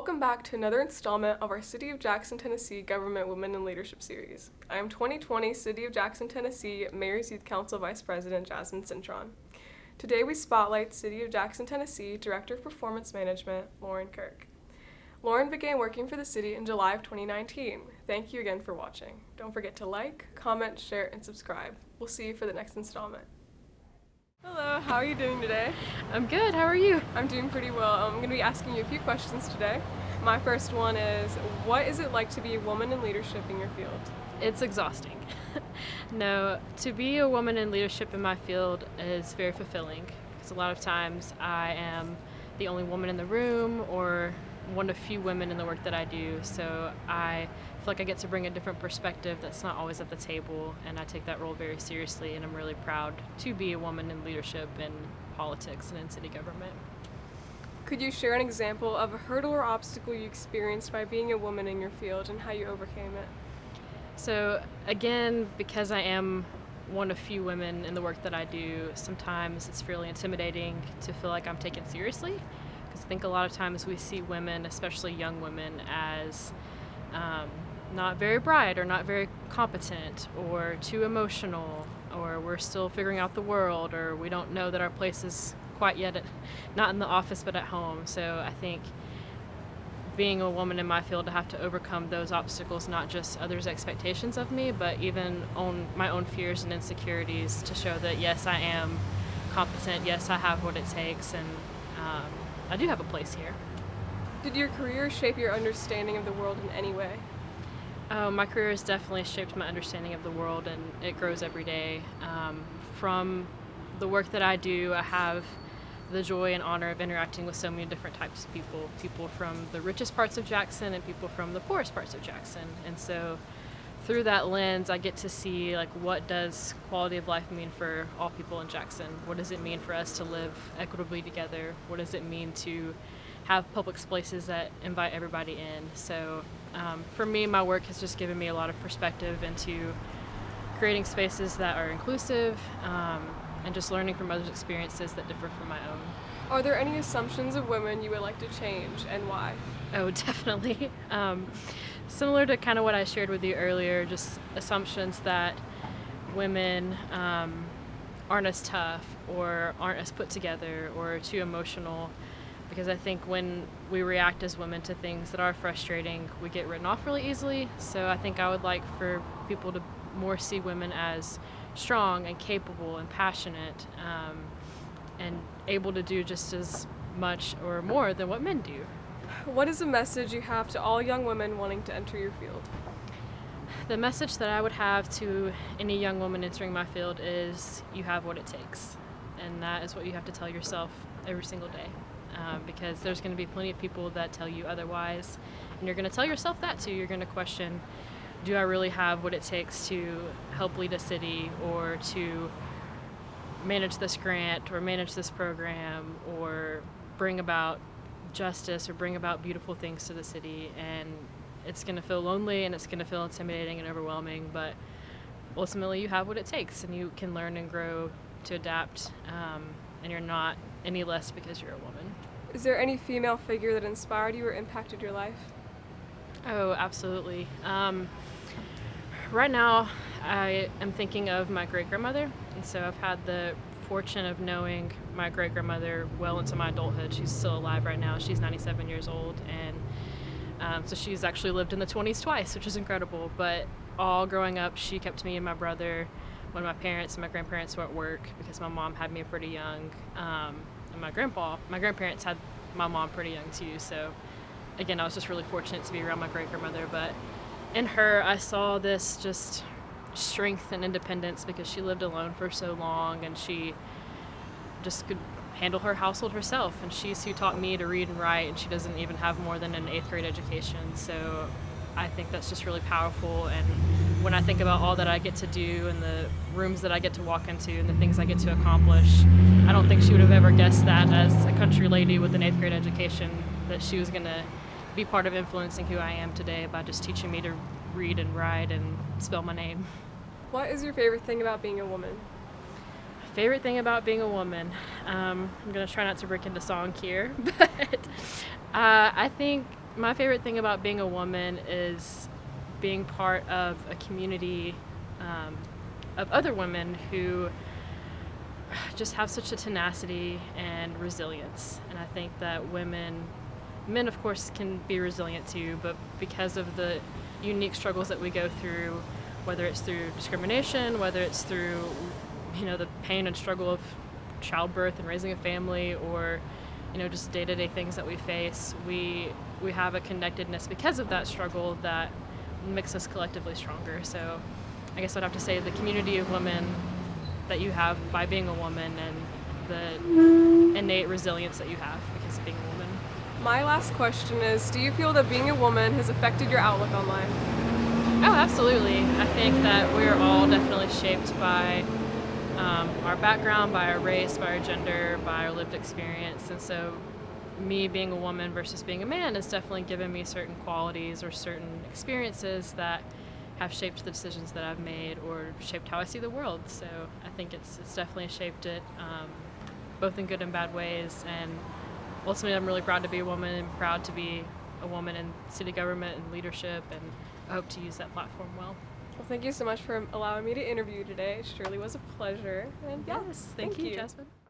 Welcome back to another installment of our City of Jackson, Tennessee Government Women in Leadership series. I am 2020 City of Jackson, Tennessee Mayor's Youth Council Vice President Jasmine Cintron. Today we spotlight City of Jackson, Tennessee Director of Performance Management, Lauren Kirk. Lauren began working for the city in July of 2019. Thank you again for watching. Don't forget to like, comment, share, and subscribe. We'll see you for the next installment. Hello, how are you doing today? I'm good, how are you? I'm doing pretty well. I'm going to be asking you a few questions today. My first one is, what is it like to be a woman in leadership in your field? It's exhausting. No, to be a woman in leadership in my field is very fulfilling because a lot of times I am the only woman in the room or one of few women in the work that I do, so I feel like I get to bring a different perspective that's not always at the table, and I take that role very seriously, and I'm really proud to be a woman in leadership in politics and in city government. Could you share an example of a hurdle or obstacle you experienced by being a woman in your field and how you overcame it? So again, because I am one of few women in the work that I do, sometimes it's fairly intimidating to feel like I'm taken seriously. I think a lot of times we see women, especially young women, as not very bright or not very competent or too emotional, or we're still figuring out the world, or we don't know that our place is quite yet not in the office but at home. So I think being a woman in my field, to have to overcome those obstacles, not just others' expectations of me, but even on my own fears and insecurities, to show that yes, I am competent, yes, I have what it takes, and I do have a place here. Did your career shape your understanding of the world in any way? My career has definitely shaped my understanding of the world, and it grows every day. From the work that I do, I have the joy and honor of interacting with so many different types of people from the richest parts of Jackson and people from the poorest parts of Jackson. And so through that lens, I get to see what does quality of life mean for all people in Jackson? What does it mean for us to live equitably together? What does it mean to have public spaces that invite everybody in? So for me, my work has just given me a lot of perspective into creating spaces that are inclusive and just learning from others' experiences that differ from my own. Are there any assumptions of women you would like to change, and why? Oh, definitely. Similar to kind of what I shared with you earlier, just assumptions that women aren't as tough or aren't as put together or too emotional, because I think when we react as women to things that are frustrating, we get written off really easily. So I think I would like for people to more see women as strong and capable and passionate and able to do just as much or more than what men do. What is a message you have to all young women wanting to enter your field? The message that I would have to any young woman entering my field is you have what it takes. And that is what you have to tell yourself every single day. Because there's going to be plenty of people that tell you otherwise. And you're going to tell yourself that too. You're going to question, do I really have what it takes to help lead a city, or to manage this grant or manage this program, or bring about justice or bring about beautiful things to the city? And it's going to feel lonely and it's going to feel intimidating and overwhelming, but ultimately you have what it takes and you can learn and grow to adapt, and you're not any less because you're a woman. Is there any female figure that inspired you or impacted your life? Oh, absolutely. Right now I am thinking of my great-grandmother, and so I've had the fortune of knowing my great-grandmother well into my adulthood. She's still alive right now. She's 97 years old, and so she's actually lived in the 20s twice, which is incredible. But all growing up, she kept me and my brother when my parents and my grandparents were at work, because my mom had me pretty young, and my grandparents had my mom pretty young too. So again, I was just really fortunate to be around my great-grandmother. But in her, I saw this just strength and independence, because she lived alone for so long and she just could handle her household herself, and she's who taught me to read and write, and she doesn't even have more than an 8th grade education. So I think that's just really powerful, and when I think about all that I get to do and the rooms that I get to walk into and the things I get to accomplish, I don't think she would have ever guessed that as a country lady with an 8th grade education, that she was going to be part of influencing who I am today by just teaching me to read and write and spell my name. What is your favorite thing about being a woman? Favorite thing about being a woman? I'm going to try not to break into song here, but I think My favorite thing about being a woman is being part of a community of other women who just have such a tenacity and resilience. And I think that men of course can be resilient too, but because of the unique struggles that we go through, whether it's through discrimination, whether it's through, the pain and struggle of childbirth and raising a family, or, just day-to-day things that we face, we have a connectedness because of that struggle that makes us collectively stronger. So I guess I'd have to say the community of women that you have by being a woman, and the innate resilience that you have because of being a woman. My last question is, do you feel that being a woman has affected your outlook on life? Oh, absolutely. I think that we're all definitely shaped by our background, by our race, by our gender, by our lived experience. And so me being a woman versus being a man has definitely given me certain qualities or certain experiences that have shaped the decisions that I've made or shaped how I see the world. So I think it's definitely shaped it, both in good and bad ways. And ultimately, I'm really proud to be a woman and proud to be a woman in city government and leadership, and I hope to use that platform well. Well, thank you so much for allowing me to interview you today. It surely was a pleasure. And Yes, thank you, Jasmine.